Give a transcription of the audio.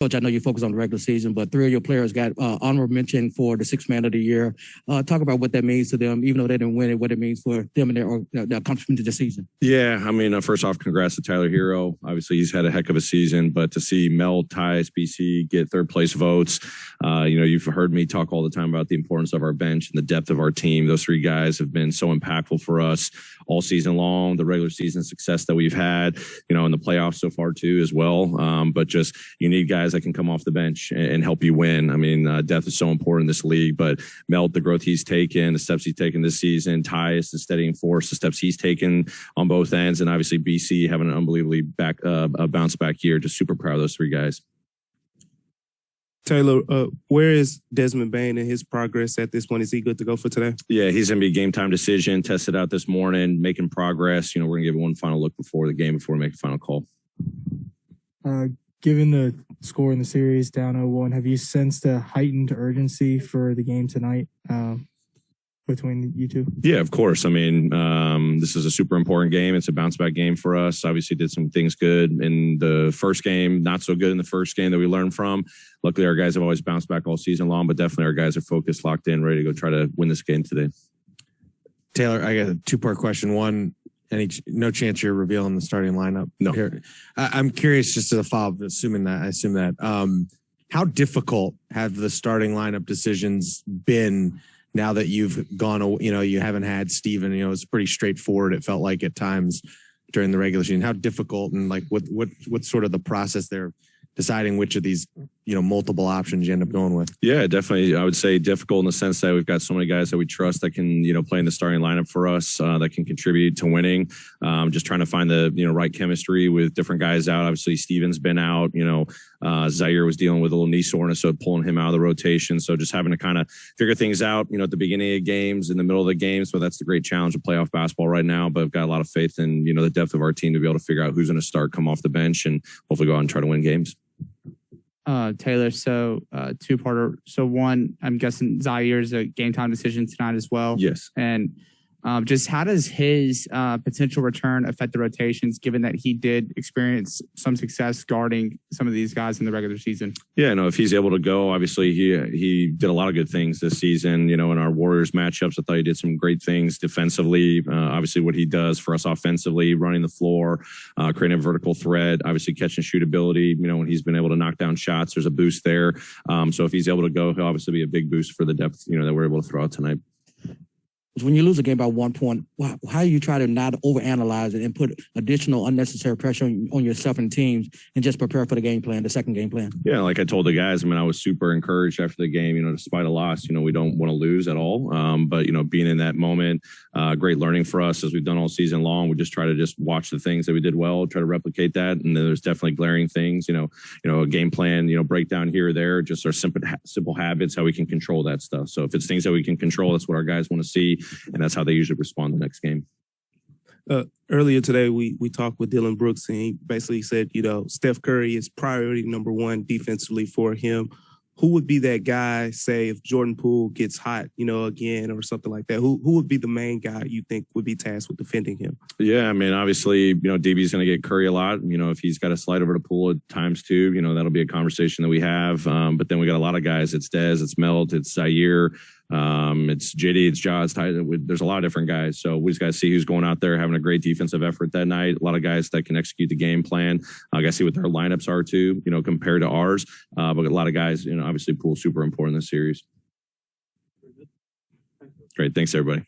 Coach, I know you focus on the regular season, but 3 of your players got honorable mention for the Sixth Man of the Year. Talk about what that means to them, even though they didn't win it, what it means for them and their accomplishment of the season. Yeah, I mean, first off, congrats to Tyler Hero. Obviously, he's had a heck of a season, but to see Mel, Tyus, BC get third place votes, you've heard me talk all the time about the importance of our bench and the depth of our team. Those 3 guys have been so impactful for us all season long, the regular season success that we've had, in the playoffs so far too as well. But just you need guys that can come off the bench and help you win. I mean, depth is so important in this league, but Mel, the growth he's taken, the steps he's taken this season, Tyus, the steadying force, the steps he's taken on both ends, and obviously BC having an unbelievably bounce back year. Just super proud of those 3 guys. Taylor, where is Desmond Bain and his progress at this point? Is he good to go for today? Yeah, he's going to be a game time decision, tested out this morning, making progress. We're going to give one final look before the game before we make a final call. Given the score in the series down 0-1, have you sensed a heightened urgency for the game tonight between you two? Yeah, of course. I mean, this is a super important game. It's a bounce back game for us. Obviously did some things good in the first game, not so good in the first game that we learned from. Luckily, our guys have always bounced back all season long, but definitely our guys are focused, locked in, ready to go try to win this game today. Taylor, I got a 2-part question. One, no chance you're revealing the starting lineup? No. Here. I'm curious, just to follow up, I assume that. How difficult have the starting lineup decisions been now that you've gone, you haven't had Steven, it's pretty straightforward. It felt like at times during the regular season. How difficult and like what's sort of the process there deciding which of these, multiple options you end up going with? Yeah, definitely. I would say difficult in the sense that we've got so many guys that we trust that can, play in the starting lineup for us, that can contribute to winning. Just trying to find the, right chemistry with different guys out. Obviously, Steven's been out, Zaire was dealing with a little knee soreness, so pulling him out of the rotation. So just having to kind of figure things out, at the beginning of games, in the middle of the game. So that's the great challenge of playoff basketball right now. But I've got a lot of faith in, the depth of our team to be able to figure out who's going to start, come off the bench, and hopefully go out and try to win games. Taylor, so 2-parter. So one, I'm guessing Zaire's a game time decision tonight as well. Yes. And just how does his potential return affect the rotations, given that he did experience some success guarding some of these guys in the regular season? Yeah, no, if he's able to go, obviously he did a lot of good things this season. In our Warriors matchups, I thought he did some great things defensively. Obviously what he does for us offensively, running the floor, creating a vertical threat, obviously catch and shoot ability. When he's been able to knock down shots, there's a boost there. So if he's able to go, he'll obviously be a big boost for the depth, that we're able to throw out tonight. When you lose a game by 1 point, how do you try to not overanalyze it and put additional unnecessary pressure on yourself and teams and just prepare for the game plan, the second game plan? Yeah, like I told the guys, I was super encouraged after the game, despite a loss, we don't want to lose at all. But, being in that moment, great learning for us as we've done all season long. We just try to just watch the things that we did well, try to replicate that. And then there's definitely glaring things, a game plan, breakdown here or there, just our simple habits, how we can control that stuff. So if it's things that we can control, that's what our guys want to see. And that's how they usually respond the next game. Earlier today, we talked with Dylan Brooks, and he basically said, Steph Curry is priority number 1 defensively for him. Who would be that guy, say, if Jordan Poole gets hot, again or something like that? Who would be the main guy you think would be tasked with defending him? Yeah, obviously, DB's going to get Curry a lot. If he's got to slide over to Poole at times too, that'll be a conversation that we have. But then we got a lot of guys. It's Dez, it's Melt, it's Zaire. It's JD, it's Jaws. There's a lot of different guys. So we just got to see who's going out there having a great defensive effort that night. A lot of guys that can execute the game plan. I got to see what their lineups are too, compared to ours. But a lot of guys, obviously Poole super important in this series. Great. Thanks everybody.